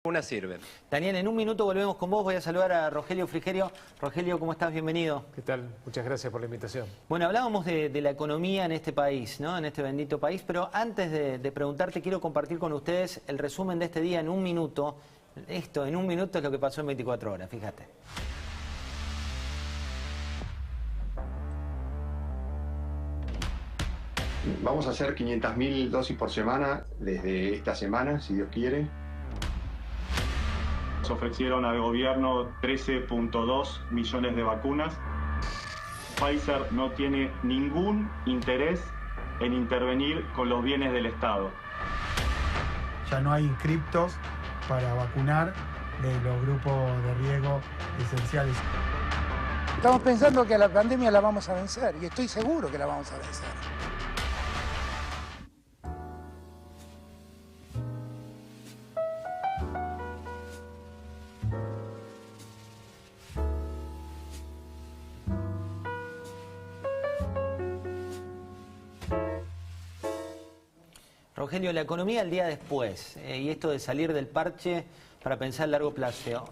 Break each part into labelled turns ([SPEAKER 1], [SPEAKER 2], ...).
[SPEAKER 1] Una sirven.
[SPEAKER 2] Daniel, en un minuto volvemos con vos. Voy a saludar a Rogelio Frigerio. Rogelio, ¿cómo estás? Bienvenido.
[SPEAKER 3] ¿Qué tal? Muchas gracias por la invitación.
[SPEAKER 2] Bueno, hablábamos de la economía en este país, ¿no? En este bendito país, pero antes de preguntarte, quiero compartir con ustedes el resumen de este día en un minuto. Esto, en un minuto, es lo que pasó en 24 horas, fíjate.
[SPEAKER 4] Vamos a hacer 500.000 dosis por semana desde esta semana, si Dios quiere.
[SPEAKER 5] Nos ofrecieron al gobierno 13.2 millones de vacunas. Pfizer no tiene ningún interés en intervenir con los bienes del Estado.
[SPEAKER 6] Ya no hay inscriptos para vacunar de los grupos de riesgo esenciales.
[SPEAKER 7] Estamos pensando que a la pandemia la vamos a vencer y estoy seguro que la vamos a vencer.
[SPEAKER 2] Rogelio, la economía el día después, y esto de salir del parche para pensar a largo plazo,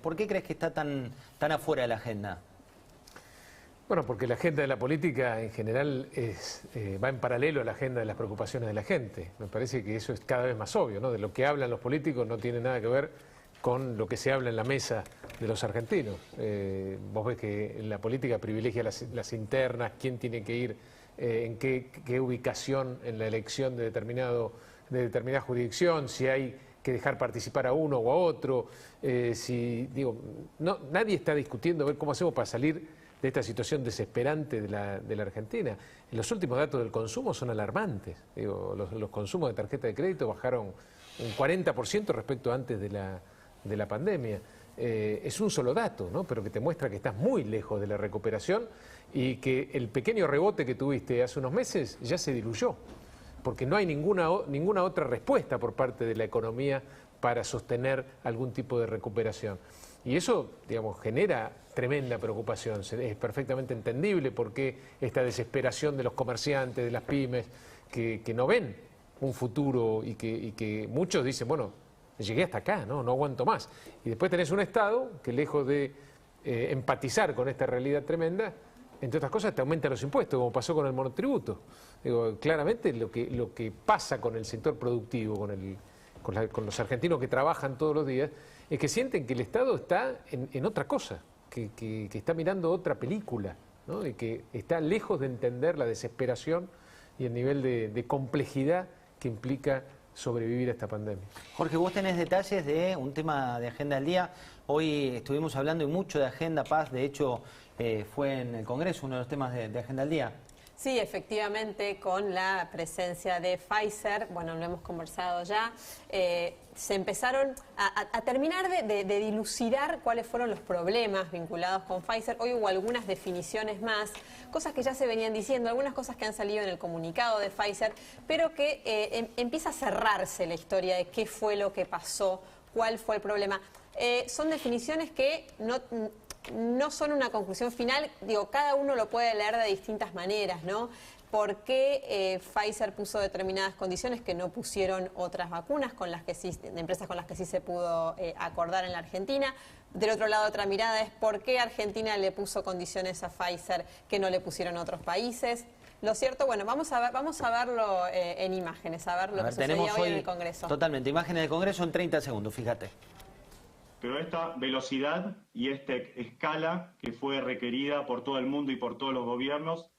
[SPEAKER 2] ¿por qué crees que está tan afuera de la agenda?
[SPEAKER 3] Bueno, porque la agenda de la política en general va en paralelo a la agenda de las preocupaciones de la gente. Me parece que eso es cada vez más obvio, ¿no? De lo que hablan los políticos no tiene nada que ver con lo que se habla en la mesa de los argentinos. Vos ves que la política privilegia las internas, quién tiene que ir, en qué ubicación en la elección de determinada jurisdicción, si hay que dejar participar a uno o a otro, nadie está discutiendo ver cómo hacemos para salir de esta situación desesperante de la Argentina. Los últimos datos del consumo son alarmantes. Los consumos de tarjeta de crédito bajaron un 40% respecto a antes de la pandemia. Es un solo dato, ¿no? Pero que te muestra que estás muy lejos de la recuperación y que el pequeño rebote que tuviste hace unos meses ya se diluyó, porque no hay ninguna otra respuesta por parte de la economía para sostener algún tipo de recuperación. Y eso, digamos, genera tremenda preocupación. Es perfectamente entendible por qué esta desesperación de los comerciantes, de las pymes, que no ven un futuro y que muchos dicen, bueno, llegué hasta acá, no aguanto más. Y después tenés un Estado que, lejos de empatizar con esta realidad tremenda, entre otras cosas te aumenta los impuestos, como pasó con el monotributo. Claramente lo que pasa con el sector productivo, con los argentinos que trabajan todos los días, es que sienten que el Estado está en otra cosa, que está mirando otra película, ¿no? Y que está lejos de entender la desesperación y el nivel de complejidad que implica sobrevivir a esta pandemia.
[SPEAKER 2] Jorge, vos tenés detalles de un tema de agenda del día. Hoy estuvimos hablando y mucho de agenda paz, de hecho fue en el Congreso uno de los temas de agenda del día.
[SPEAKER 8] Sí, efectivamente, con la presencia de Pfizer, bueno, lo hemos conversado ya, se empezaron a terminar de dilucidar cuáles fueron los problemas vinculados con Pfizer. Hoy hubo algunas definiciones más, cosas que ya se venían diciendo, algunas cosas que han salido en el comunicado de Pfizer, pero que empieza a cerrarse la historia de qué fue lo que pasó, cuál fue el problema. Son definiciones que no son una conclusión final, digo, cada uno lo puede leer de distintas maneras, ¿no? ¿Por qué Pfizer puso determinadas condiciones que no pusieron otras vacunas con las que sí, de empresas con las que sí se pudo acordar en la Argentina? Del otro lado, otra mirada es por qué Argentina le puso condiciones a Pfizer que no le pusieron otros países. Lo cierto, bueno, vamos a verlo en imágenes, a ver lo que sucedía hoy en el Congreso.
[SPEAKER 2] Totalmente, imágenes del Congreso en 30 segundos, fíjate.
[SPEAKER 5] Pero esta velocidad y esta escala que fue requerida por todo el mundo y por todos los gobiernos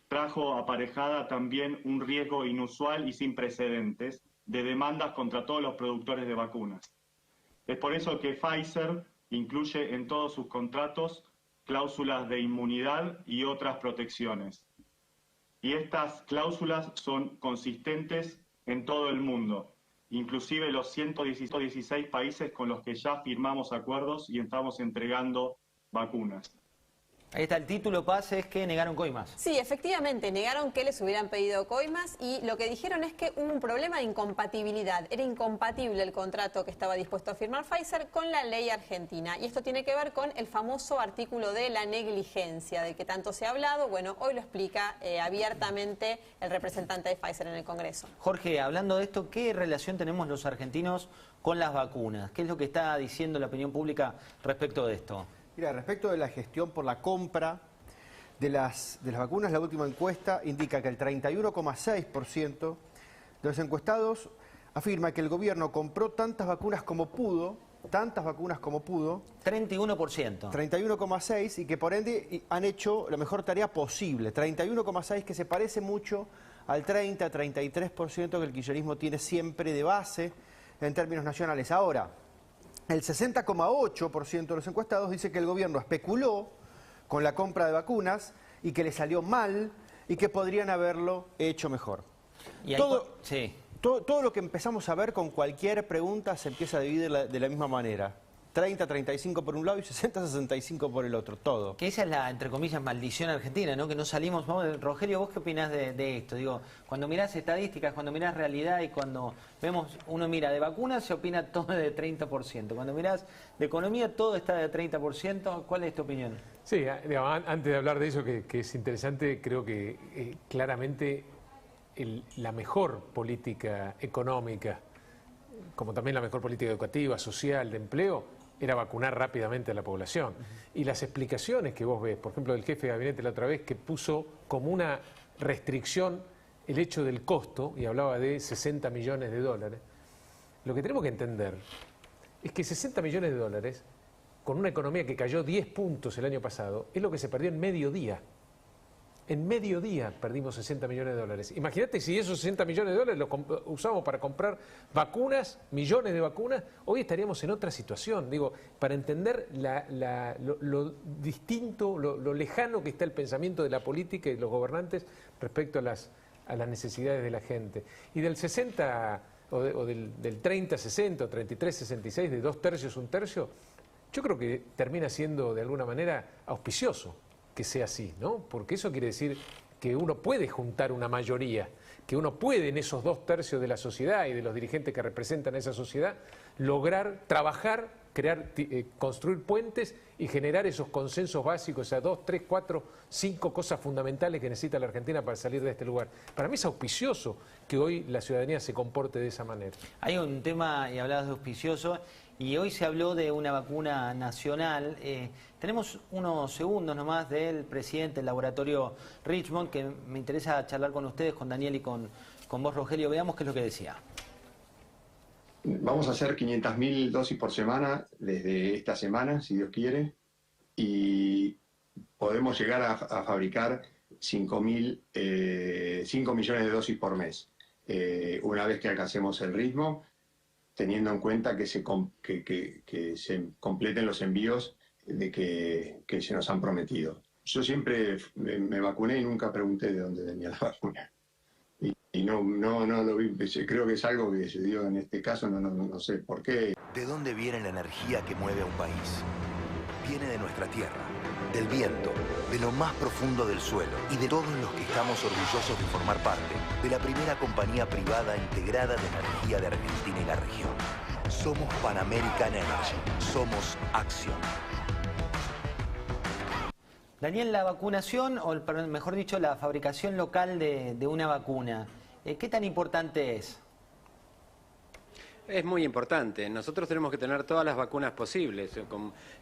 [SPEAKER 5] trajo aparejada también un riesgo inusual y sin precedentes de demandas contra todos los productores de vacunas. Es por eso que Pfizer incluye en todos sus contratos cláusulas de inmunidad y otras protecciones. Y estas cláusulas son consistentes en todo el mundo, inclusive los 116 países con los que ya firmamos acuerdos y estamos entregando vacunas.
[SPEAKER 2] Ahí está, el título pase es que negaron coimas.
[SPEAKER 8] Sí, efectivamente, negaron que les hubieran pedido coimas y lo que dijeron es que hubo un problema de incompatibilidad. Era incompatible el contrato que estaba dispuesto a firmar Pfizer con la ley argentina. Y esto tiene que ver con el famoso artículo de la negligencia, del que tanto se ha hablado. Bueno, hoy lo explica abiertamente el representante de Pfizer en el Congreso.
[SPEAKER 2] Jorge, hablando de esto, ¿qué relación tenemos los argentinos con las vacunas? ¿Qué es lo que está diciendo la opinión pública respecto de esto?
[SPEAKER 1] Mira, respecto de la gestión por la compra de las vacunas, la última encuesta indica que el 31,6% de los encuestados afirma que el gobierno compró tantas vacunas como pudo,
[SPEAKER 2] 31%.
[SPEAKER 1] 31,6% y que por ende han hecho la mejor tarea posible. 31,6% que se parece mucho al 33% que el kirchnerismo tiene siempre de base en términos nacionales. Ahora, el 60,8% de los encuestados dice que el gobierno especuló con la compra de vacunas y que le salió mal y que podrían haberlo hecho mejor.
[SPEAKER 2] Y ahí, sí.
[SPEAKER 1] Todo lo que empezamos a ver con cualquier pregunta se empieza a dividir de la misma manera. 30-35 por un lado y 60-65 por el otro, todo.
[SPEAKER 2] Que esa es la, entre comillas, maldición argentina, ¿no? Que no salimos... Rogelio, ¿vos qué opinás de esto? Digo, cuando mirás estadísticas, cuando mirás realidad y cuando vemos, uno mira de vacunas, se opina todo de 30%. Cuando mirás de economía, todo está de 30%. ¿Cuál es tu opinión?
[SPEAKER 3] Sí, digamos, antes de hablar de eso, que es interesante, creo que claramente la mejor política económica, como también la mejor política educativa, social, de empleo, era vacunar rápidamente a la población. Y las explicaciones que vos ves, por ejemplo, del jefe de gabinete la otra vez, que puso como una restricción el hecho del costo, y hablaba de 60 millones de dólares, lo que tenemos que entender es que 60 millones de dólares, con una economía que cayó 10 puntos el año pasado, es lo que se perdió en medio día. En medio día perdimos 60 millones de dólares. Imagínate si esos 60 millones de dólares los usamos para comprar vacunas, millones de vacunas, hoy estaríamos en otra situación. Digo, para entender lo distinto, lo lejano que está el pensamiento de la política y de los gobernantes respecto a las necesidades de la gente. Y del 60, del 30-60, o 33-66, de 2 tercios, 1 tercio, yo creo que termina siendo de alguna manera auspicioso que sea así, ¿no? Porque eso quiere decir que uno puede juntar una mayoría, que uno puede en esos 2 tercios de la sociedad y de los dirigentes que representan a esa sociedad lograr trabajar, crear, construir puentes y generar esos consensos básicos, o sea, 2, 3, 4, 5 cosas fundamentales que necesita la Argentina para salir de este lugar. Para mí es auspicioso que hoy la ciudadanía se comporte de esa manera.
[SPEAKER 2] Hay un tema, y hablabas de auspicioso, y hoy se habló de una vacuna nacional. Tenemos unos segundos nomás del presidente del laboratorio Richmond, que me interesa charlar con ustedes, con Daniel y con vos, Rogelio. Veamos qué es lo que decía.
[SPEAKER 4] Vamos a hacer 500.000 dosis por semana desde esta semana, si Dios quiere, y podemos llegar a fabricar 5 millones de dosis por mes. Una vez que alcancemos el ritmo, teniendo en cuenta que se completen los envíos que se nos han prometido. Yo siempre me vacuné y nunca pregunté de dónde venía la vacuna. Y no lo vi, creo que es algo que se dio en este caso, no sé por qué.
[SPEAKER 9] ¿De dónde viene la energía que mueve a un país? Viene de nuestra tierra, del viento, de lo más profundo del suelo y de todos los que estamos orgullosos de formar parte de la primera compañía privada integrada de energía de Argentina y la región. Somos Pan American Energy, somos Acción.
[SPEAKER 2] Daniel, la vacunación, o mejor dicho, la fabricación local de una vacuna, ¿qué tan importante es?
[SPEAKER 10] Es muy importante. Nosotros tenemos que tener todas las vacunas posibles.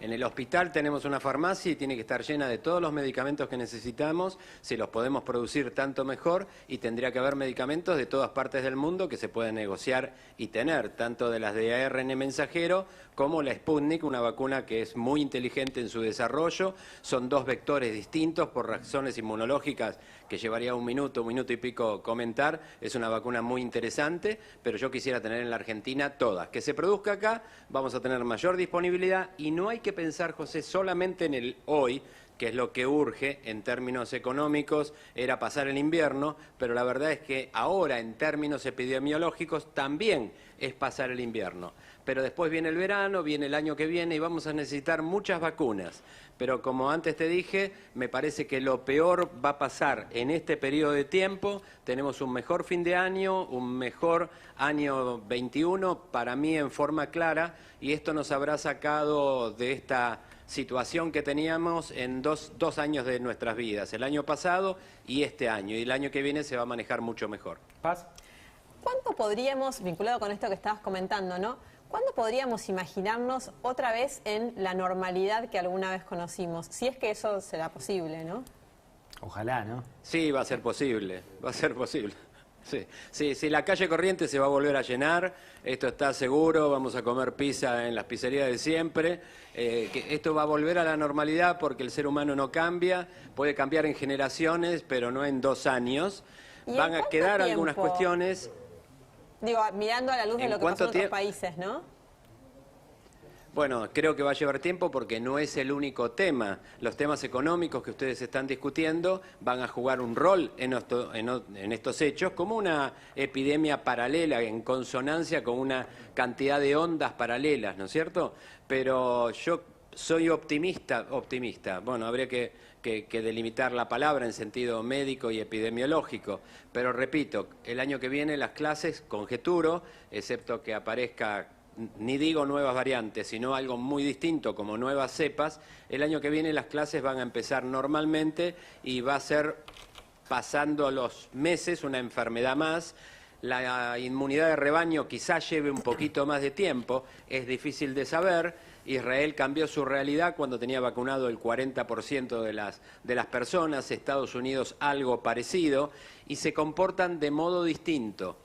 [SPEAKER 10] En el hospital tenemos una farmacia y tiene que estar llena de todos los medicamentos que necesitamos. Si los podemos producir tanto mejor, y tendría que haber medicamentos de todas partes del mundo que se pueden negociar y tener, tanto de las de ARN mensajero como la Sputnik, una vacuna que es muy inteligente en su desarrollo. Son 2 vectores distintos por razones inmunológicas que llevaría un minuto y pico comentar. Es una vacuna muy interesante, pero yo quisiera tener en la Argentina todas. Que se produzca acá, vamos a tener mayor disponibilidad y no hay que pensar, José, solamente en el hoy, que es lo que urge en términos económicos, era pasar el invierno, pero la verdad es que ahora en términos epidemiológicos también es pasar el invierno. pero después viene el verano, viene el año que viene y vamos a necesitar muchas vacunas. Pero como antes te dije, me parece que lo peor va a pasar en este periodo de tiempo. Tenemos un mejor fin de año, un mejor año 21, para mí en forma clara, y esto nos habrá sacado de esta situación que teníamos en dos años de nuestras vidas, el año pasado y este año, y el año que viene se va a manejar mucho mejor.
[SPEAKER 2] Paz.
[SPEAKER 8] ¿Cuánto podríamos, vinculado con esto que estabas comentando, ¿no? ¿Cuándo podríamos imaginarnos otra vez en la normalidad que alguna vez conocimos? Si es que eso será posible, ¿no?
[SPEAKER 2] Ojalá, ¿no?
[SPEAKER 10] Sí, va a ser posible, va a ser posible. Sí, la calle Corrientes se va a volver a llenar, esto está seguro, vamos a comer pizza en las pizzerías de siempre, que esto va a volver a la normalidad porque el ser humano no cambia, puede cambiar en generaciones, pero no en 2 años. Van a quedar algunas cuestiones.
[SPEAKER 8] Digo, mirando a la luz de lo que pasó en otros países, ¿no?
[SPEAKER 10] Bueno, creo que va a llevar tiempo porque no es el único tema. Los temas económicos que ustedes están discutiendo van a jugar un rol en estos hechos como una epidemia paralela, en consonancia con una cantidad de ondas paralelas, ¿no es cierto? Pero yo soy optimista. Bueno, habría que delimitar la palabra en sentido médico y epidemiológico. Pero repito, el año que viene las clases, conjeturo, excepto que aparezca, ni digo nuevas variantes, sino algo muy distinto como nuevas cepas, el año que viene las clases van a empezar normalmente y va a ser, pasando los meses, una enfermedad más. La inmunidad de rebaño quizás lleve un poquito más de tiempo, es difícil de saber. Israel cambió su realidad cuando tenía vacunado el 40% de las personas, Estados Unidos algo parecido, y se comportan de modo distinto.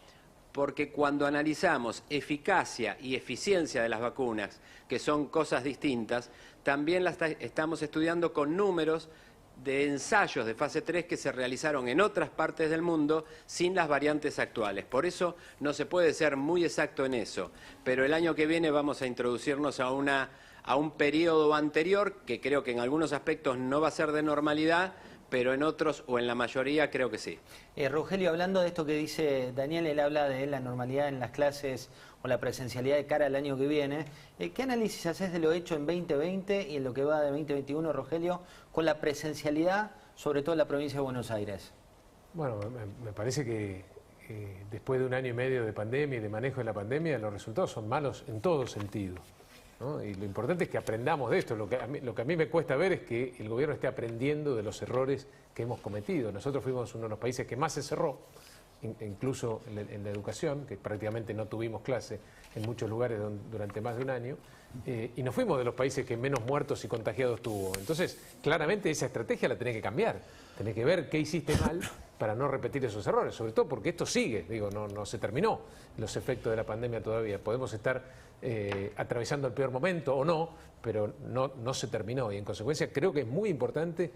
[SPEAKER 10] Porque cuando analizamos eficacia y eficiencia de las vacunas, que son cosas distintas, también las estamos estudiando con números de ensayos de fase 3 que se realizaron en otras partes del mundo sin las variantes actuales. Por eso no se puede ser muy exacto en eso, pero el año que viene vamos a introducirnos a un periodo anterior que creo que en algunos aspectos no va a ser de normalidad, pero en otros o en la mayoría creo que sí.
[SPEAKER 2] Rogelio, hablando de esto que dice Daniel, él habla de la normalidad en las clases o la presencialidad de cara al año que viene. ¿Qué análisis haces de lo hecho en 2020 y en lo que va de 2021, Rogelio, con la presencialidad, sobre todo en la provincia de Buenos Aires?
[SPEAKER 3] Bueno, me parece que después de 1 año y medio de pandemia y de manejo de la pandemia, los resultados son malos en todo sentido, ¿no? Y lo importante es que aprendamos de esto. Lo que a mí me cuesta ver es que el gobierno esté aprendiendo de los errores que hemos cometido. Nosotros fuimos uno de los países que más se cerró, incluso en la educación, que prácticamente no tuvimos clase en muchos lugares durante más de 1 año, y nos fuimos de los países que menos muertos y contagiados tuvo. Entonces, claramente esa estrategia la tenés que cambiar. Tenés que ver qué hiciste mal para no repetir esos errores, sobre todo porque esto sigue, no se terminó los efectos de la pandemia todavía. Podemos estar atravesando el peor momento o no, pero no se terminó, y en consecuencia creo que es muy importante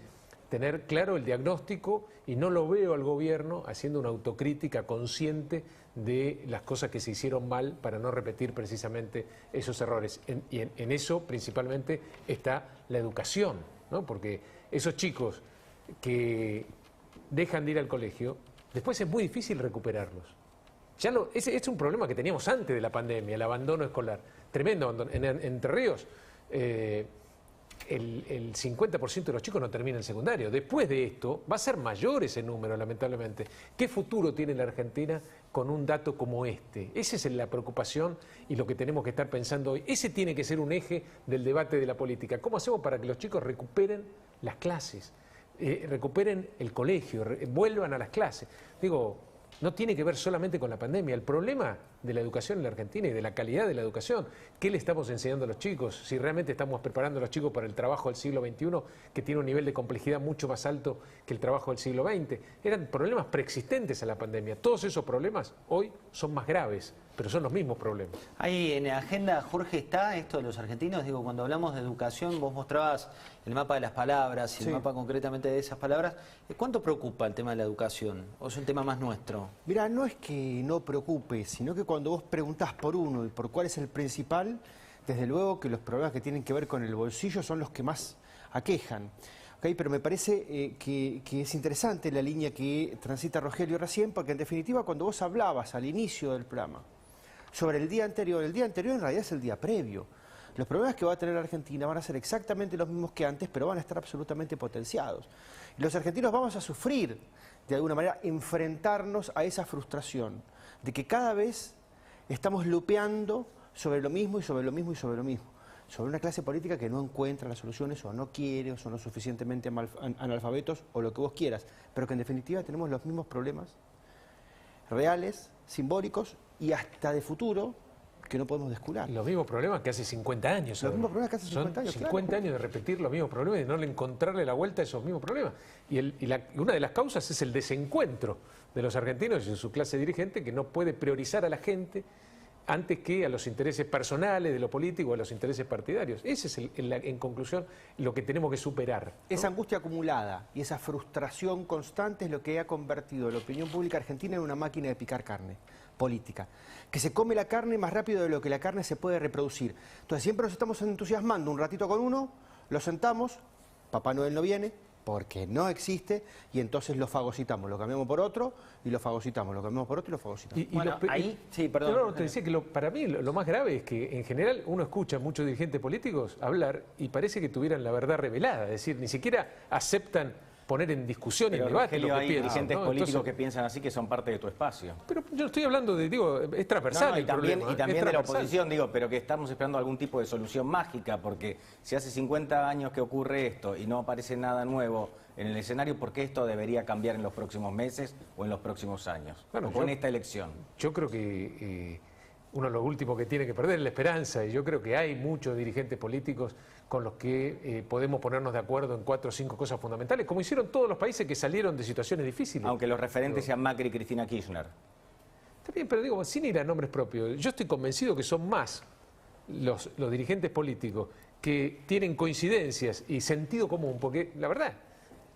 [SPEAKER 3] tener claro el diagnóstico, y no lo veo al gobierno haciendo una autocrítica consciente de las cosas que se hicieron mal para no repetir precisamente esos errores. Y en eso principalmente está la educación, ¿no? Porque esos chicos que dejan de ir al colegio, después es muy difícil recuperarlos. Ese es un problema que teníamos antes de la pandemia, el abandono escolar, tremendo abandono. En Entre Ríos, el 50% de los chicos no terminan el secundario. Después de esto va a ser mayor ese número, lamentablemente. ¿Qué futuro tiene la Argentina con un dato como este? Esa es la preocupación y lo que tenemos que estar pensando hoy. Ese tiene que ser un eje del debate de la política. ¿Cómo hacemos para que los chicos recuperen las clases, recuperen el colegio, vuelvan a las clases? No tiene que ver solamente con la pandemia. El problema de la educación en la Argentina y de la calidad de la educación, ¿qué le estamos enseñando a los chicos? Si realmente estamos preparando a los chicos para el trabajo del siglo XXI, que tiene un nivel de complejidad mucho más alto que el trabajo del siglo XX. Eran problemas preexistentes a la pandemia. Todos esos problemas hoy son más graves, pero son los mismos problemas.
[SPEAKER 2] Ahí en la agenda, Jorge, está esto de los argentinos. Cuando hablamos de educación, vos mostrabas el mapa de las palabras y el mapa concretamente de esas palabras. ¿Cuánto preocupa el tema de la educación? ¿O es un tema más nuestro?
[SPEAKER 1] Mirá, no es que no preocupe, sino que cuando vos preguntás por uno y por cuál es el principal, desde luego que los problemas que tienen que ver con el bolsillo son los que más aquejan. ¿Okay? Pero me parece que es interesante la línea que transita Rogelio recién, porque en definitiva cuando vos hablabas al inicio del programa sobre el día anterior. El día anterior en realidad es el día previo. Los problemas que va a tener la Argentina van a ser exactamente los mismos que antes, pero van a estar absolutamente potenciados. Y los argentinos vamos a sufrir, de alguna manera, enfrentarnos a esa frustración de que cada vez estamos lupeando sobre lo mismo y sobre lo mismo y sobre lo mismo. Sobre una clase política que no encuentra las soluciones o no quiere o son lo suficientemente analfabetos o lo que vos quieras, pero que en definitiva tenemos los mismos problemas reales, simbólicos y hasta de futuro que no podemos descurar.
[SPEAKER 3] Los mismos problemas que hace 50 años.
[SPEAKER 1] Los mismos problemas que hace 50 años,
[SPEAKER 3] 50
[SPEAKER 1] claro.
[SPEAKER 3] años de repetir los mismos problemas y de no encontrarle la vuelta a esos mismos problemas. Y una de las causas es el desencuentro de los argentinos y de su clase dirigente, que no puede priorizar a la gente antes que a los intereses personales de lo político o a los intereses partidarios. Ese es, en conclusión, lo que tenemos que superar, ¿no?
[SPEAKER 1] Esa angustia acumulada y esa frustración constante es lo que ha convertido la opinión pública argentina en una máquina de picar carne política, que se come la carne más rápido de lo que la carne se puede reproducir. Entonces siempre nos estamos entusiasmando un ratito con uno, lo sentamos, Papá Noel no viene, porque no existe, y entonces lo fagocitamos, lo cambiamos por otro, y lo fagocitamos, lo cambiamos por otro y lo fagocitamos.
[SPEAKER 2] Bueno, ahí, sí, perdón.
[SPEAKER 3] No, te decía que para mí lo más grave es que en general uno escucha a muchos dirigentes políticos hablar y parece que tuvieran la verdad revelada, es decir, ni siquiera aceptan poner en discusión y en debate
[SPEAKER 11] Rogelio,
[SPEAKER 3] lo que
[SPEAKER 11] hay
[SPEAKER 3] piensan,
[SPEAKER 11] dirigentes
[SPEAKER 3] ¿no?
[SPEAKER 11] políticos
[SPEAKER 3] Entonces,
[SPEAKER 11] que piensan así, que son parte de tu espacio.
[SPEAKER 3] pero yo estoy hablando de, digo, es transversal
[SPEAKER 11] y
[SPEAKER 3] el
[SPEAKER 11] también,
[SPEAKER 3] problema,
[SPEAKER 11] y también
[SPEAKER 3] es
[SPEAKER 11] de la
[SPEAKER 3] transversal.
[SPEAKER 11] oposición, digo, pero que estamos esperando algún tipo de solución mágica, porque si hace 50 años que ocurre esto y no aparece nada nuevo en el escenario, ¿por qué esto debería cambiar en los próximos meses o en los próximos años?
[SPEAKER 3] Bueno,
[SPEAKER 11] o con esta elección.
[SPEAKER 3] Yo creo que uno de los últimos que tiene que perder es la esperanza, y yo creo que hay muchos dirigentes políticos con los que podemos ponernos de acuerdo en 4 o 5 cosas fundamentales, como hicieron todos los países que salieron de situaciones difíciles.
[SPEAKER 11] Aunque los referentes sean Macri y Cristina Kirchner.
[SPEAKER 3] Está bien, pero digo, sin ir a nombres propios, yo estoy convencido que son más los dirigentes políticos que tienen coincidencias y sentido común, porque la verdad,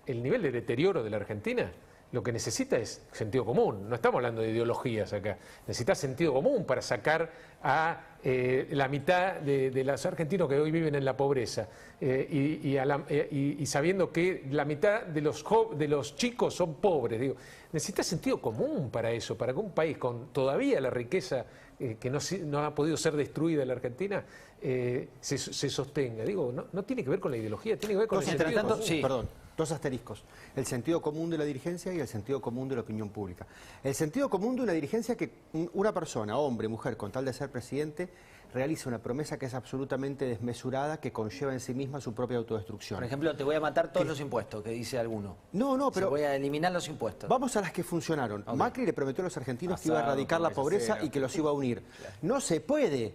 [SPEAKER 3] el nivel de deterioro de la Argentina lo que necesita es sentido común. No estamos hablando de ideologías acá. Necesita sentido común para sacar a la mitad de los argentinos que hoy viven en la pobreza y sabiendo que la mitad de los chicos son pobres. Digo, necesita sentido común para eso, para que un país con todavía la riqueza que no ha podido ser destruida en la Argentina se sostenga. Digo, no tiene que ver con la ideología, tiene que ver con el sentido común.
[SPEAKER 1] Sí. Perdón, 2 asteriscos. El sentido común de la dirigencia y el sentido común de la opinión pública. El sentido común de una dirigencia que una persona, hombre, mujer, con tal de ser presidente, realiza una promesa que es absolutamente desmesurada, que conlleva en sí misma su propia autodestrucción.
[SPEAKER 2] Por ejemplo, te voy a matar todos los impuestos, que dice alguno.
[SPEAKER 1] No, pero...
[SPEAKER 2] voy a eliminar los impuestos.
[SPEAKER 1] Vamos a las que funcionaron.
[SPEAKER 2] Okay.
[SPEAKER 1] Macri le prometió a los argentinos que iba a erradicar la pobreza y que los iba a unir. No se puede.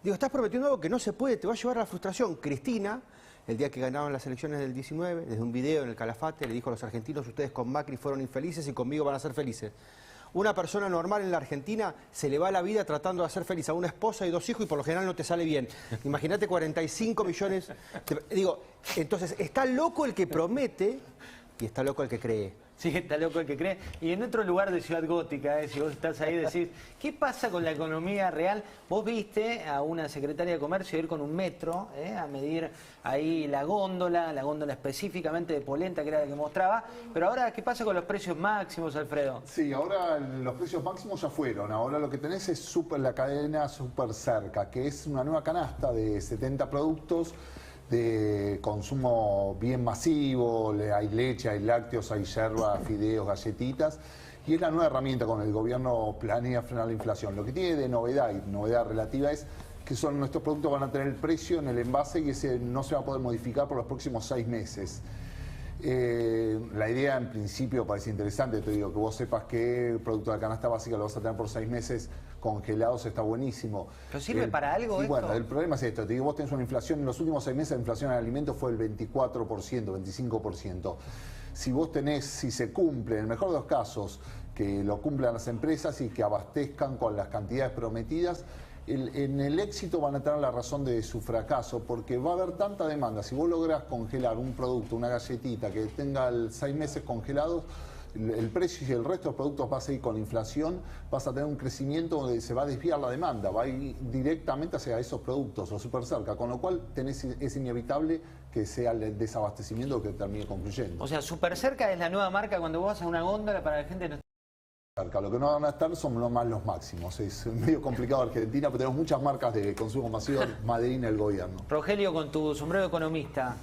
[SPEAKER 1] Digo, estás prometiendo algo que no se puede, te va a llevar a la frustración. Cristina, el día que ganaron las elecciones del 19, desde un video en el Calafate, le dijo a los argentinos: ustedes con Macri fueron infelices y conmigo van a ser felices. Una persona normal en la Argentina se le va la vida tratando de hacer feliz a una esposa y 2 hijos y por lo general no te sale bien. Imagínate 45 millones... Digo, entonces, está loco el que promete y está loco el que cree.
[SPEAKER 2] Sí, está loco el que cree. Y en otro lugar de Ciudad Gótica, si vos estás ahí, decís, ¿qué pasa con la economía real? Vos viste a una secretaria de Comercio ir con un metro a medir ahí la góndola específicamente de polenta, que era la que mostraba. Pero ahora, ¿qué pasa con los precios máximos, Alfredo?
[SPEAKER 12] Sí, ahora los precios máximos ya fueron. Ahora lo que tenés es la cadena Super Cerca, que es una nueva canasta de 70 productos de consumo bien masivo. Hay leche, hay lácteos, hay yerba, fideos, galletitas, y es la nueva herramienta con el gobierno planea frenar la inflación. Lo que tiene de novedad, y novedad relativa, es que nuestros productos van a tener el precio en el envase y ese no se va a poder modificar por los próximos 6 meses. La idea en principio parece interesante, te digo, que vos sepas que el producto de la canasta básica lo vas a tener por 6 meses congelados, está buenísimo.
[SPEAKER 2] ¿Pero sirve para algo esto?
[SPEAKER 12] Bueno, el problema es esto, te digo, vos tenés una inflación, en los últimos 6 meses la inflación en alimentos fue el 24%, 25%. Si se cumple, en el mejor de los casos, que lo cumplan las empresas y que abastezcan con las cantidades prometidas, en el éxito van a tener la razón de su fracaso, porque va a haber tanta demanda. Si vos lográs congelar un producto, una galletita que tenga 6 meses congelados, el precio y el resto de los productos va a seguir con la inflación, vas a tener un crecimiento donde se va a desviar la demanda, va a ir directamente hacia esos productos, o súper cerca, con lo cual es inevitable que sea el desabastecimiento que termine concluyendo.
[SPEAKER 2] O sea, Super Cerca es la nueva marca cuando vos vas a una góndola para la gente no
[SPEAKER 12] Lo que no van a estar son nomás los máximos. Es medio complicado Argentina, pero tenemos muchas marcas de consumo masivo Madrid en el gobierno.
[SPEAKER 2] Rogelio, con tu sombrero de economista,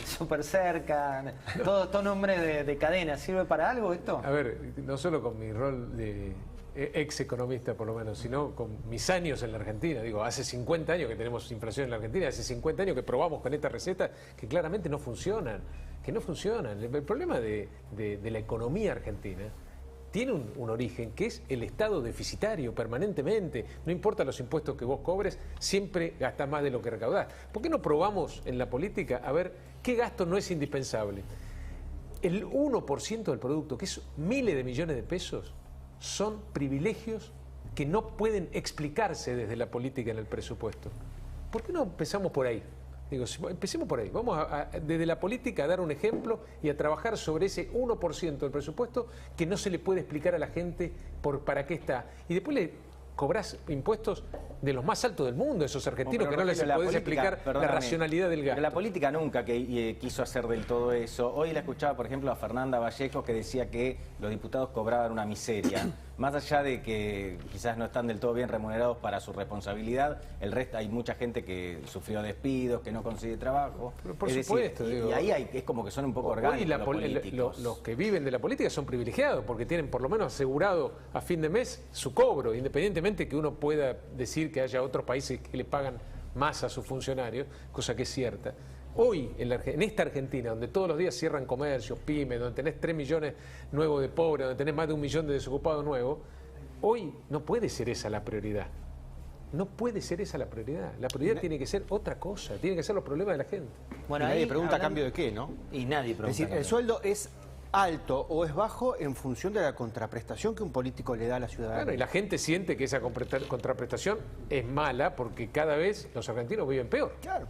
[SPEAKER 2] súper cerca, todo nombre de cadena, ¿sirve para algo esto?
[SPEAKER 3] A ver, no solo con mi rol de ex economista por lo menos, sino con mis años en la Argentina. Digo, hace 50 años que tenemos inflación en la Argentina, hace 50 años que probamos con esta receta que claramente no funcionan, El problema de la economía argentina tiene un origen que es el Estado deficitario permanentemente. No importa los impuestos que vos cobres, siempre gastás más de lo que recaudás. ¿Por qué no probamos en la política a ver qué gasto no es indispensable? El 1% del producto, que es miles de millones de pesos, son privilegios que no pueden explicarse desde la política en el presupuesto. ¿Por qué no empezamos por ahí? Digo, empecemos por ahí. Vamos desde la política a dar un ejemplo y a trabajar sobre ese 1% del presupuesto que no se le puede explicar a la gente para qué está. Y después le cobrás impuestos de los más altos del mundo, esos argentinos, que no les podés explicar la racionalidad del gasto.
[SPEAKER 11] La política nunca quiso hacer del todo eso. Hoy la escuchaba, por ejemplo, a Fernanda Vallejo, que decía que los diputados cobraban una miseria. Más allá de que quizás no están del todo bien remunerados para su responsabilidad, el resto hay mucha gente que sufrió despidos, que no consigue trabajo.
[SPEAKER 3] Pero por supuesto.
[SPEAKER 11] Decir, y ahí es como que son un poco orgánicos
[SPEAKER 3] los que viven de la política son privilegiados porque tienen por lo menos asegurado a fin de mes su cobro, independientemente que uno pueda decir que haya otros países que le pagan más a sus funcionarios, cosa que es cierta. Hoy, en esta Argentina, donde todos los días cierran comercios, pymes, donde tenés 3 millones nuevos de pobres, donde tenés más de 1 millón de desocupados nuevos, hoy no puede ser esa la prioridad. No puede ser esa la prioridad. La prioridad tiene que ser otra cosa, tiene que ser los problemas de la gente.
[SPEAKER 1] Bueno, y nadie pregunta a cambio de qué, ¿no?
[SPEAKER 2] Y nadie pregunta.
[SPEAKER 1] Es decir, el sueldo es alto o es bajo en función de la contraprestación que un político le da a la ciudadanía.
[SPEAKER 3] Claro, y la gente siente que esa contraprestación es mala porque cada vez los argentinos viven peor.
[SPEAKER 1] Claro.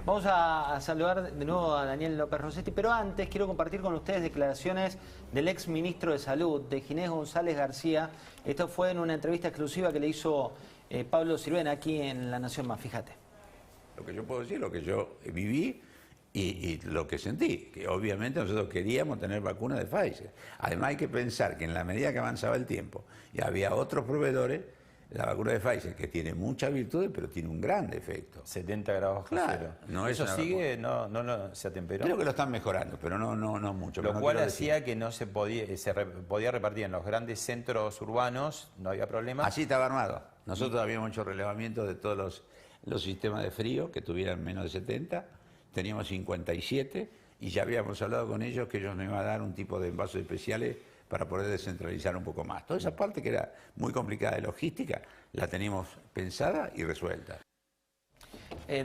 [SPEAKER 2] Vamos a saludar de nuevo a Daniel López Rossetti, pero antes quiero compartir con ustedes declaraciones del ex ministro de Salud, de Ginés González García. Esto fue en una entrevista exclusiva que le hizo Pablo Sirvena aquí en La Nación Más. Fíjate.
[SPEAKER 13] Lo que yo puedo decir, lo que yo viví y lo que sentí, que obviamente nosotros queríamos tener vacunas de Pfizer. Además hay que pensar que en la medida que avanzaba el tiempo y había otros proveedores, la vacuna de Pfizer, que tiene muchas virtudes, pero tiene un gran defecto.
[SPEAKER 14] 70 grados bajo cero.
[SPEAKER 13] No
[SPEAKER 14] ¿Eso sigue? No se atemperó.
[SPEAKER 13] Creo que lo están mejorando, pero no mucho.
[SPEAKER 14] Lo cual hacía que no se podía repartir en los grandes centros urbanos, no había problema.
[SPEAKER 13] Así estaba armado. Nosotros habíamos hecho relevamiento de todos los sistemas de frío que tuvieran menos de 70, teníamos 57 y ya habíamos hablado con ellos que ellos nos iban a dar un tipo de envases especiales para poder descentralizar un poco más. Toda esa parte que era muy complicada de logística, la teníamos pensada y resuelta.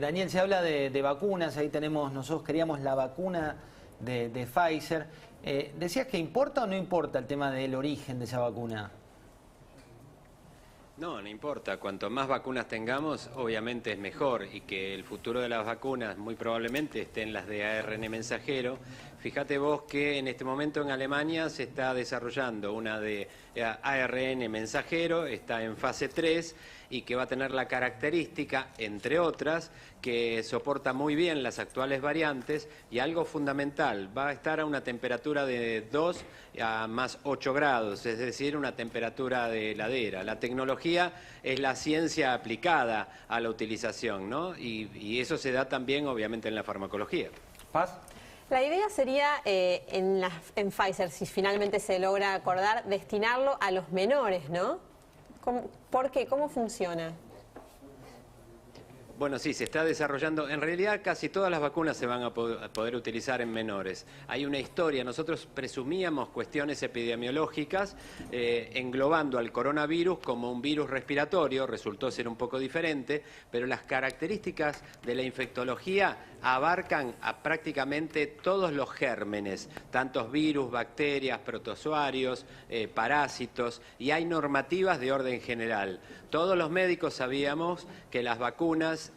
[SPEAKER 2] Daniel, se habla de vacunas, ahí nosotros queríamos la vacuna de Pfizer. ¿Decías que importa o no importa el tema del origen de esa vacuna?
[SPEAKER 10] No importa. Cuanto más vacunas tengamos, obviamente es mejor, y que el futuro de las vacunas muy probablemente estén las de ARN mensajero. Fíjate vos que en este momento en Alemania se está desarrollando una de ARN mensajero, está en fase 3 y que va a tener la característica, entre otras, que soporta muy bien las actuales variantes y algo fundamental, va a estar a una temperatura de 2 a más 8 grados, es decir, una temperatura de heladera. La tecnología es la ciencia aplicada a la utilización, ¿no? Y eso se da también, obviamente, en la farmacología.
[SPEAKER 2] Paz.
[SPEAKER 8] La idea sería, en Pfizer, si finalmente se logra acordar, destinarlo a los menores, ¿no? ¿Por qué? ¿Cómo funciona?
[SPEAKER 10] Bueno, sí, se está desarrollando. En realidad casi todas las vacunas se van a poder utilizar en menores. Hay una historia, nosotros presumíamos cuestiones epidemiológicas englobando al coronavirus como un virus respiratorio, resultó ser un poco diferente, pero las características de la infectología abarcan a prácticamente todos los gérmenes, tantos virus, bacterias, protozoarios, parásitos, y hay normativas de orden general. Todos los médicos sabíamos que las vacunas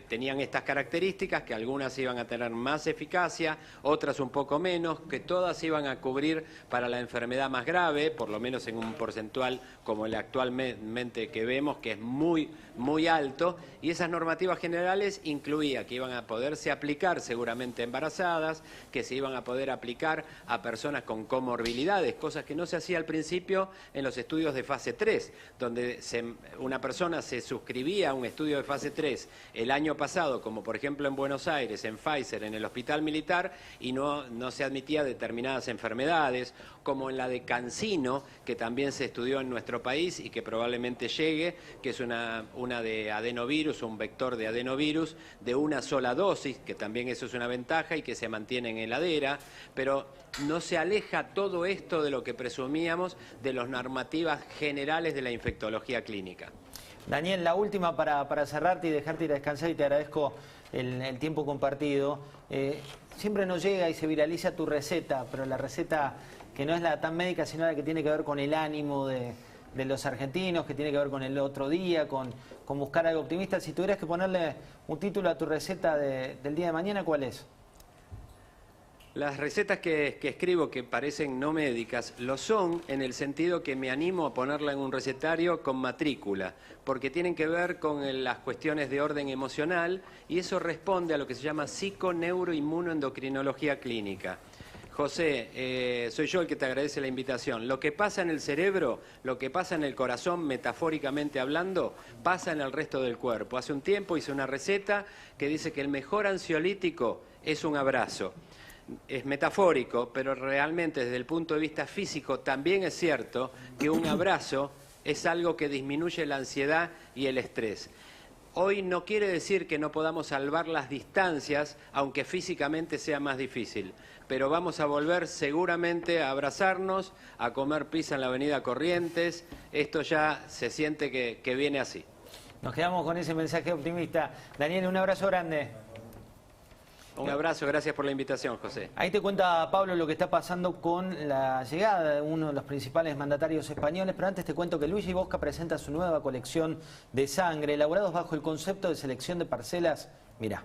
[SPEAKER 10] tenían estas características, que algunas iban a tener más eficacia, otras un poco menos, que todas iban a cubrir para la enfermedad más grave, por lo menos en un porcentual como el actualmente que vemos, que es muy alto, y esas normativas generales incluía que iban a poderse aplicar seguramente a embarazadas, que se iban a poder aplicar a personas con comorbilidades, cosas que no se hacía al principio en los estudios de fase 3, donde una persona se suscribía a un estudio de fase 3 el año pasado, como por ejemplo en Buenos Aires, en Pfizer, en el Hospital Militar, y no se admitía determinadas enfermedades, como en la de CanSino, que también se estudió en nuestro país y que probablemente llegue, que es una de adenovirus, un vector de adenovirus de una sola dosis, que también eso es una ventaja y que se mantiene en heladera, pero no se aleja todo esto de lo que presumíamos de las normativas generales de la infectología clínica.
[SPEAKER 2] Daniel, la última para cerrarte y dejarte ir a descansar, y te agradezco el tiempo compartido. Siempre nos llega y se viraliza tu receta, pero la receta que no es la tan médica, sino la que tiene que ver con el ánimo de los argentinos, que tiene que ver con el otro día, con buscar algo optimista. Si tuvieras que ponerle un título a tu receta del día de mañana, ¿cuál es?
[SPEAKER 10] Las recetas que escribo, que parecen no médicas, lo son en el sentido que me animo a ponerla en un recetario con matrícula, porque tienen que ver con las cuestiones de orden emocional, y eso responde a lo que se llama psico-neuro-inmunoendocrinología clínica. José, soy yo el que te agradece la invitación. Lo que pasa en el cerebro, lo que pasa en el corazón, metafóricamente hablando, pasa en el resto del cuerpo. Hace un tiempo hice una receta que dice que el mejor ansiolítico es un abrazo. Es metafórico, pero realmente desde el punto de vista físico también es cierto que un abrazo es algo que disminuye la ansiedad y el estrés. Hoy no quiere decir que no podamos salvar las distancias, aunque físicamente sea más difícil, pero vamos a volver seguramente a abrazarnos, a comer pizza en la avenida Corrientes. Esto ya se siente que viene así.
[SPEAKER 2] Nos quedamos con ese mensaje optimista. Daniel, un abrazo grande.
[SPEAKER 10] Un abrazo, gracias por la invitación, José.
[SPEAKER 2] Ahí te cuenta Pablo lo que está pasando con la llegada de uno de los principales mandatarios españoles, pero antes te cuento que Luigi Bosca presenta su nueva colección de sangre, elaborados bajo el concepto de selección de parcelas. Mirá.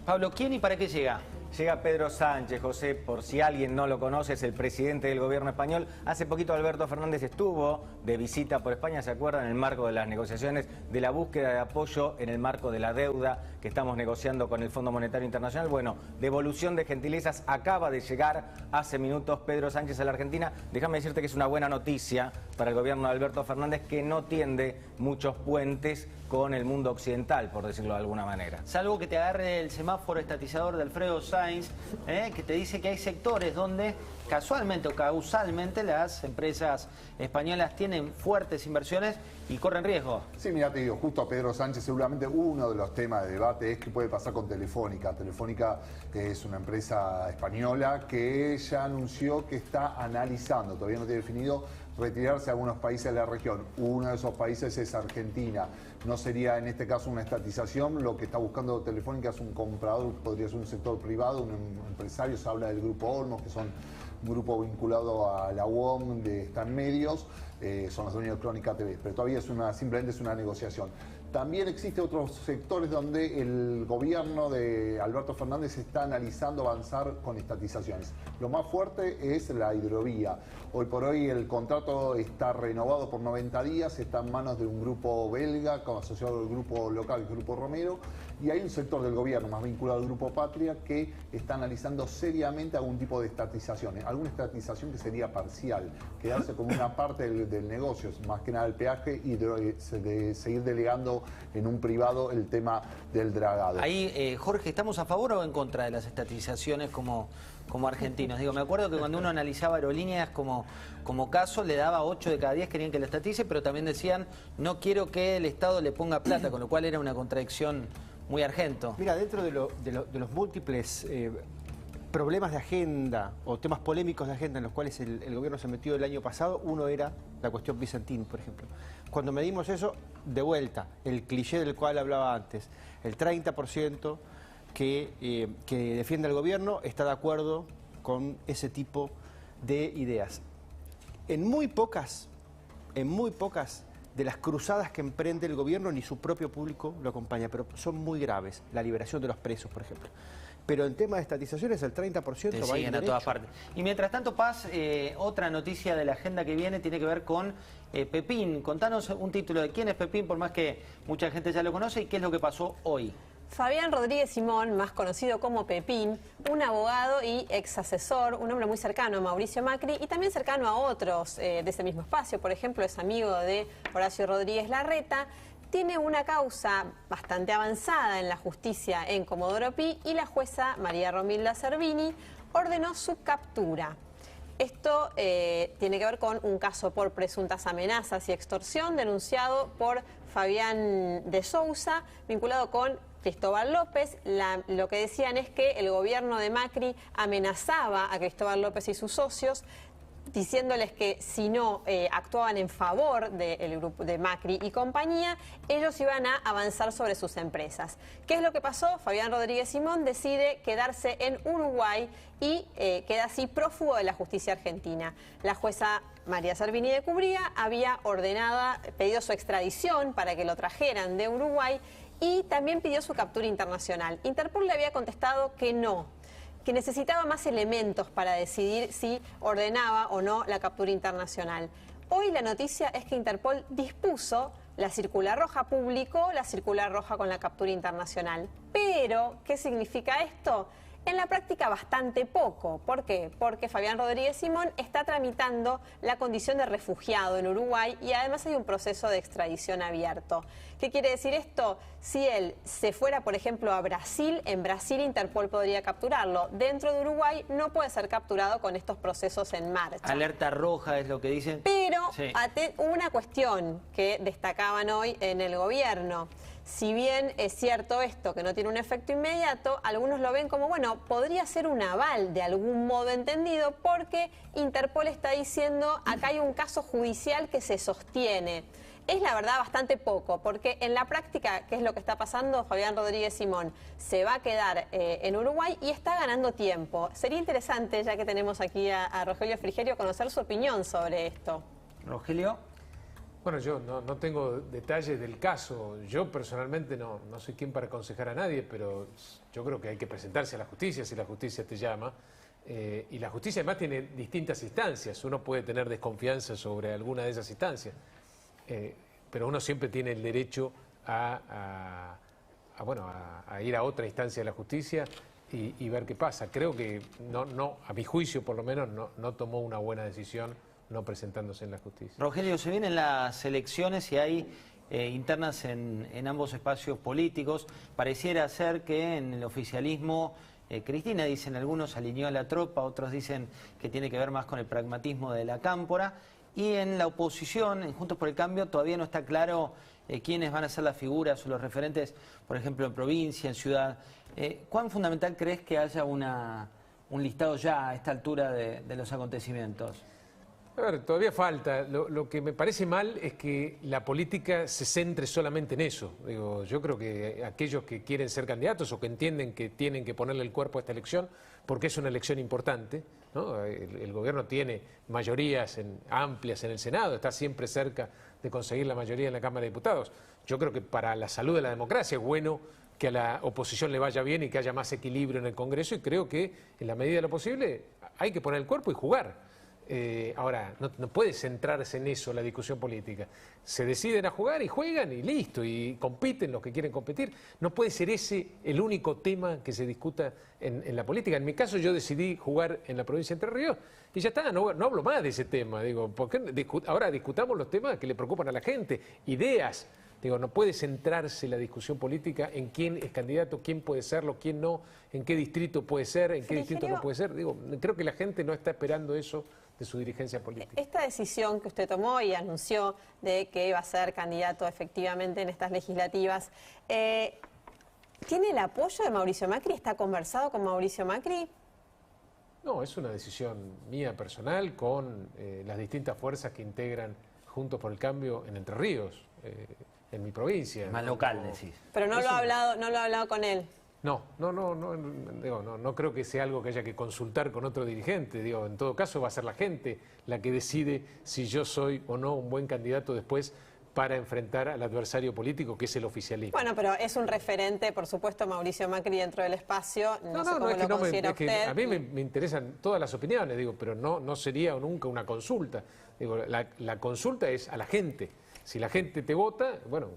[SPEAKER 2] Pablo, ¿quién y para qué llega?
[SPEAKER 11] Llega Pedro Sánchez, José, por si alguien no lo conoce, es el presidente del gobierno español. Hace poquito Alberto Fernández estuvo de visita por España, ¿se acuerdan? En el marco de las negociaciones de la búsqueda de apoyo en el marco de la deuda que estamos negociando con el Fondo Monetario Internacional. Bueno, devolución de gentilezas, acaba de llegar hace minutos Pedro Sánchez a la Argentina. Déjame decirte que es una buena noticia para el gobierno de Alberto Fernández, que no tiende muchos puentes con el mundo occidental, por decirlo de alguna manera.
[SPEAKER 2] Salvo que te agarre el semáforo estatizador de Alfredo Sainz, que te dice que hay sectores donde casualmente o causalmente las empresas españolas tienen fuertes inversiones y corren riesgo.
[SPEAKER 12] Sí, mira, te digo, justo a Pedro Sánchez seguramente uno de los temas de debate es qué puede pasar con Telefónica. Telefónica es una empresa española que ya anunció que está analizando, todavía no tiene definido, retirarse a algunos países de la región. Uno de esos países es Argentina. No sería en este caso una estatización, lo que está buscando Telefónica es un comprador, podría ser un sector privado, un empresario. Se habla del Grupo Olmos, que son un grupo vinculado a la UOM de Stan Medios, son los dueños de Crónica TV, pero todavía simplemente es una negociación. También existen otros sectores donde el gobierno de Alberto Fernández está analizando avanzar con estatizaciones. Lo más fuerte es la hidrovía. Hoy por hoy el contrato está renovado por 90 días, está en manos de un grupo belga, asociado al grupo local, el Grupo Romero, y hay un sector del gobierno más vinculado al Grupo Patria que está analizando seriamente algún tipo de estatizaciones, alguna estatización que sería parcial, quedarse con una parte del negocio, más que nada el peaje, y de seguir delegando en un privado el tema del dragado.
[SPEAKER 2] Ahí, Jorge, ¿estamos a favor o en contra de las estatizaciones como argentinos? Digo, me acuerdo que cuando uno analizaba aerolíneas como caso, le daba 8 de cada 10 querían que la estatice, pero también decían, no quiero que el Estado le ponga plata, con lo cual era una contradicción muy argento.
[SPEAKER 1] Mira, dentro de los múltiples problemas de agenda o temas polémicos de agenda en los cuales el gobierno se metió el año pasado, uno era la cuestión Vicentín, por ejemplo. Cuando medimos eso, de vuelta, el cliché del cual hablaba antes, el 30% que defiende al gobierno está de acuerdo con ese tipo de ideas. En muy pocas de las cruzadas que emprende el gobierno, ni su propio público lo acompaña, pero son muy graves. La liberación de los presos, por ejemplo. Pero en tema de estatizaciones, el 30%
[SPEAKER 2] Te
[SPEAKER 1] va a ir
[SPEAKER 2] siguen a todas partes. Y mientras tanto, Paz, otra noticia de la agenda que viene tiene que ver con Pepín. Contanos un título de quién es Pepín, por más que mucha gente ya lo conoce, y qué es lo que pasó hoy.
[SPEAKER 8] Fabián Rodríguez Simón, más conocido como Pepín, un abogado y ex asesor, un hombre muy cercano a Mauricio Macri y también cercano a otros de ese mismo espacio. Por ejemplo, es amigo de Horacio Rodríguez Larreta. Tiene una causa bastante avanzada en la justicia en Comodoro Pi y la jueza María Romilda Servini ordenó su captura. Esto tiene que ver con un caso por presuntas amenazas y extorsión denunciado por Fabián de Sousa, vinculado con Cristóbal López. Lo que decían es que el gobierno de Macri amenazaba a Cristóbal López y sus socios, diciéndoles que si no actuaban en favor del grupo de Macri y compañía, ellos iban a avanzar sobre sus empresas. ¿Qué es lo que pasó? Fabián Rodríguez Simón decide quedarse en Uruguay y queda así prófugo de la justicia argentina. La jueza María Servini de Cubría había pedido su extradición para que lo trajeran de Uruguay y también pidió su captura internacional. Interpol le había contestado que no, que necesitaba más elementos para decidir si ordenaba o no la captura internacional. Hoy la noticia es que Interpol dispuso la circular roja, publicó la circular roja con la captura internacional. Pero, ¿qué significa esto? En la práctica bastante poco. ¿Por qué? Porque Fabián Rodríguez Simón está tramitando la condición de refugiado en Uruguay y además hay un proceso de extradición abierto. ¿Qué quiere decir esto? Si él se fuera, por ejemplo, a Brasil, en Brasil Interpol podría capturarlo. Dentro de Uruguay no puede ser capturado con estos procesos en marcha.
[SPEAKER 2] Alerta roja es lo que dicen.
[SPEAKER 8] Pero
[SPEAKER 2] sí,
[SPEAKER 8] una cuestión que destacaban hoy en el gobierno. Si bien es cierto esto, que no tiene un efecto inmediato, algunos lo ven como, bueno, podría ser un aval de algún modo entendido, porque Interpol está diciendo, acá hay un caso judicial que se sostiene. Es la verdad bastante poco, porque en la práctica, ¿qué es lo que está pasando? Fabián Rodríguez Simón se va a quedar en Uruguay y está ganando tiempo. Sería interesante, ya que tenemos aquí a Rogelio Frigerio, conocer su opinión sobre esto.
[SPEAKER 2] Rogelio.
[SPEAKER 3] Bueno, yo no tengo detalles del caso. Yo personalmente no soy quien para aconsejar a nadie, pero yo creo que hay que presentarse a la justicia si la justicia te llama. Y la justicia además tiene distintas instancias. Uno puede tener desconfianza sobre alguna de esas instancias, pero uno siempre tiene el derecho a ir a otra instancia de la justicia y ver qué pasa. Creo que a mi juicio por lo menos no tomó una buena decisión no presentándose en la justicia.
[SPEAKER 2] Rogelio, se vienen las elecciones y hay internas en ambos espacios políticos. Pareciera ser que en el oficialismo, Cristina, dicen algunos, alineó a la tropa, otros dicen que tiene que ver más con el pragmatismo de la cámpora. Y en la oposición, en Juntos por el Cambio, todavía no está claro quiénes van a ser las figuras o los referentes, por ejemplo, en provincia, en ciudad. ¿Cuán fundamental crees que haya un listado ya a esta altura de los acontecimientos?
[SPEAKER 3] A ver, todavía falta. Lo que me parece mal es que la política se centre solamente en eso. Digo, yo creo que aquellos que quieren ser candidatos o que entienden que tienen que ponerle el cuerpo a esta elección, porque es una elección importante, ¿no? El gobierno tiene mayorías amplias en el Senado, está siempre cerca de conseguir la mayoría en la Cámara de Diputados. Yo creo que para la salud de la democracia es bueno que a la oposición le vaya bien y que haya más equilibrio en el Congreso, y creo que en la medida de lo posible hay que poner el cuerpo y jugar. Ahora, no puede centrarse en eso la discusión política. Se deciden a jugar y juegan y listo, y compiten los que quieren competir. No puede ser ese el único tema que se discuta en la política. En mi caso yo decidí jugar en la provincia de Entre Ríos y ya está, no hablo más de ese tema. Digo, ¿por qué ahora discutamos los temas que le preocupan a la gente? Ideas. Digo, no puede centrarse la discusión política en quién es candidato, quién puede serlo, quién no, en qué distrito puede ser, en qué distrito no puede ser. Digo, creo que la gente no está esperando eso de su dirigencia política.
[SPEAKER 8] Esta decisión que usted tomó y anunció de que iba a ser candidato efectivamente en estas legislativas, ¿tiene el apoyo de Mauricio Macri? ¿Está conversado con Mauricio Macri?
[SPEAKER 3] No, es una decisión mía personal con las distintas fuerzas que integran Juntos por el Cambio en Entre Ríos. en mi provincia.
[SPEAKER 2] Más local, decís.
[SPEAKER 8] Pero no lo ha hablado con él.
[SPEAKER 3] No creo que sea algo que haya que consultar con otro dirigente. Digo, en todo caso va a ser la gente la que decide si yo soy o no un buen candidato después para enfrentar al adversario político, que es el oficialismo.
[SPEAKER 8] Bueno, pero es un referente, por supuesto, Mauricio Macri dentro del espacio. No sé cómo lo considera usted.
[SPEAKER 3] A mí me interesan todas las opiniones, digo, pero no sería nunca una consulta. Digo, la consulta es a la gente. Si la gente te vota, bueno,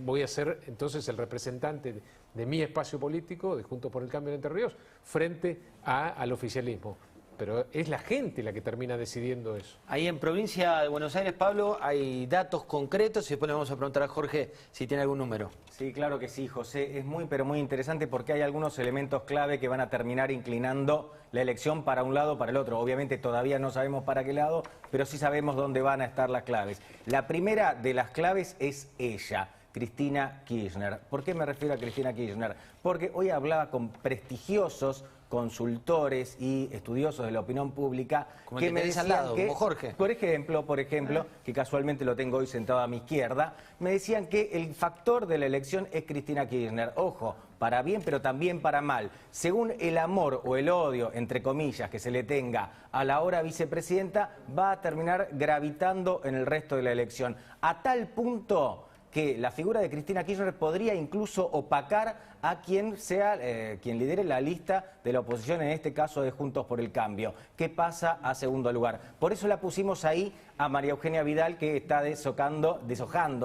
[SPEAKER 3] voy a ser entonces el representante de mi espacio político, de Juntos por el Cambio en Entre Ríos, frente al oficialismo. Pero es la gente la que termina decidiendo eso.
[SPEAKER 2] Ahí en provincia de Buenos Aires, Pablo, hay datos concretos y después le vamos a preguntar a Jorge si tiene algún número.
[SPEAKER 11] Sí, claro que sí, José. Es muy, pero muy interesante porque hay algunos elementos clave que van a terminar inclinando la elección para un lado o para el otro. Obviamente todavía no sabemos para qué lado, pero sí sabemos dónde van a estar las claves. La primera de las claves es ella, Cristina Kirchner. ¿Por qué me refiero a Cristina Kirchner? Porque hoy hablaba con prestigiosos consultores y estudiosos de la opinión pública
[SPEAKER 2] como que me decían al lado,
[SPEAKER 11] que,
[SPEAKER 2] como Jorge.
[SPEAKER 11] por ejemplo, que casualmente lo tengo hoy sentado a mi izquierda, me decían que el factor de la elección es Cristina Kirchner. Ojo, para bien, pero también para mal. Según el amor o el odio, entre comillas, que se le tenga a la ahora vicepresidenta, va a terminar gravitando en el resto de la elección. A tal punto que la figura de Cristina Kirchner podría incluso opacar a quien sea quien lidere la lista de la oposición, en este caso de Juntos por el Cambio, que pasa a segundo lugar. Por eso la pusimos ahí a María Eugenia Vidal, que está deshojando,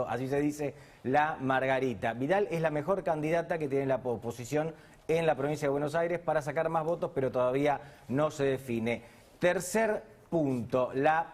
[SPEAKER 11] así se dice, la margarita. Vidal es la mejor candidata que tiene la oposición en la provincia de Buenos Aires para sacar más votos, pero todavía no se define. Tercer punto, la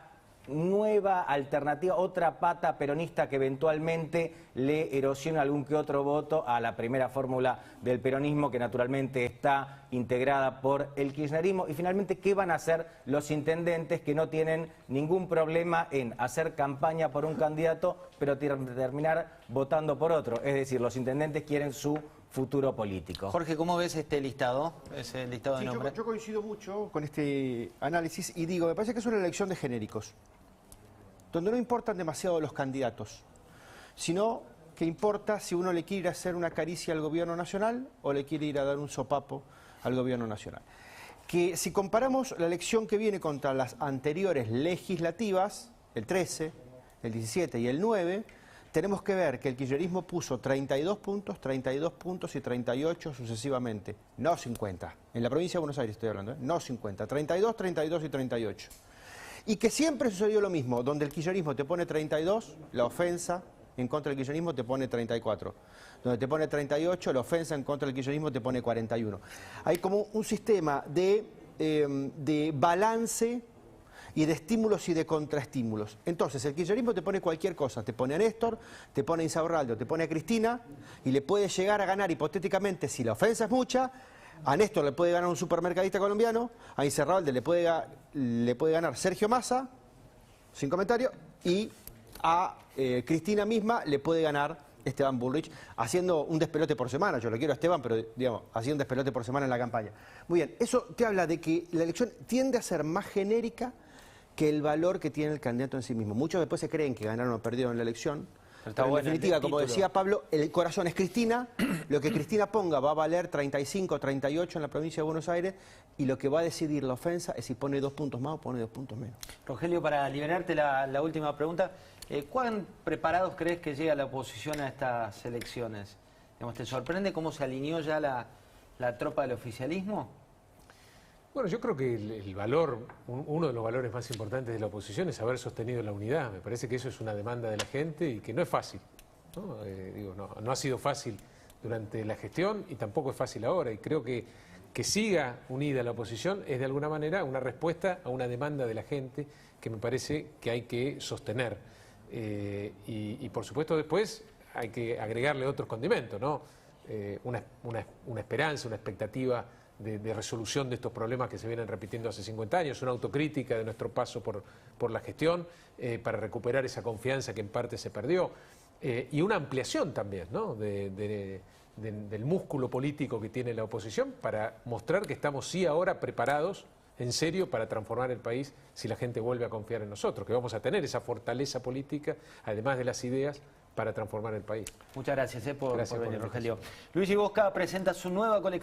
[SPEAKER 11] nueva alternativa, otra pata peronista que eventualmente le erosiona algún que otro voto a la primera fórmula del peronismo, que naturalmente está integrada por el kirchnerismo. Y finalmente, ¿qué van a hacer los intendentes que no tienen ningún problema en hacer campaña por un candidato, pero terminar votando por otro? Es decir, los intendentes quieren su futuro político.
[SPEAKER 2] Jorge, ¿cómo ves este listado? Ese listado de nombres.
[SPEAKER 1] Yo coincido mucho con este análisis y digo, me parece que es una elección de genéricos, donde no importan demasiado los candidatos, sino que importa si uno le quiere ir a hacer una caricia al gobierno nacional o le quiere ir a dar un sopapo al gobierno nacional. Que si comparamos la elección que viene contra las anteriores legislativas, el 13, el 17 y el 9, tenemos que ver que el kirchnerismo puso 32 puntos y 38 sucesivamente, no 50. En la provincia de Buenos Aires estoy hablando, no 50, 32, 32 y 38. Y que siempre sucedió lo mismo, donde el kirchnerismo te pone 32, la ofensa en contra del kirchnerismo te pone 34. Donde te pone 38, la ofensa en contra del kirchnerismo te pone 41. Hay como un sistema de balance y de estímulos y de contraestímulos. Entonces, el kirchnerismo te pone cualquier cosa, te pone a Néstor, te pone a Insaurralde, te pone a Cristina, y le puede llegar a ganar hipotéticamente, si la ofensa es mucha, a Néstor le puede ganar un supermercadista colombiano, a Insaurralde le puede ganar Sergio Massa, sin comentario, y a Cristina misma le puede ganar Esteban Bullrich, haciendo un despelote por semana. Yo lo quiero a Esteban, pero digamos, haciendo un despelote por semana en la campaña. Muy bien, eso te habla de que la elección tiende a ser más genérica que el valor que tiene el candidato en sí mismo. Muchos después se creen que ganaron o perdieron la elección. Pero en definitiva, como decía Pablo, el corazón es Cristina, lo que Cristina ponga va a valer 35, 38 en la provincia de Buenos Aires, y lo que va a decidir la ofensa es si pone 2 puntos más o pone 2 puntos menos.
[SPEAKER 2] Rogelio, para liberarte la última pregunta, ¿cuán preparados crees que llega la oposición a estas elecciones? Digamos, ¿te sorprende cómo se alineó ya la tropa del oficialismo?
[SPEAKER 3] Bueno, yo creo que el valor, uno de los valores más importantes de la oposición es haber sostenido la unidad. Me parece que eso es una demanda de la gente y que no es fácil, ¿no? No ha sido fácil durante la gestión y tampoco es fácil ahora. Y creo que siga unida la oposición es de alguna manera una respuesta a una demanda de la gente que me parece que hay que sostener. Y por supuesto después hay que agregarle otros condimentos, ¿no? Una esperanza, una expectativa de resolución de estos problemas que se vienen repitiendo hace 50 años, una autocrítica de nuestro paso por la gestión para recuperar esa confianza que en parte se perdió, y una ampliación también, ¿no? del músculo político que tiene la oposición para mostrar que estamos sí ahora preparados en serio para transformar el país si la gente vuelve a confiar en nosotros, que vamos a tener esa fortaleza política, además de las ideas, para transformar el país.
[SPEAKER 2] Muchas gracias por
[SPEAKER 3] Gracias
[SPEAKER 2] venir,
[SPEAKER 3] por la
[SPEAKER 2] Rogelio. Luigi Bosca presenta su nueva colección.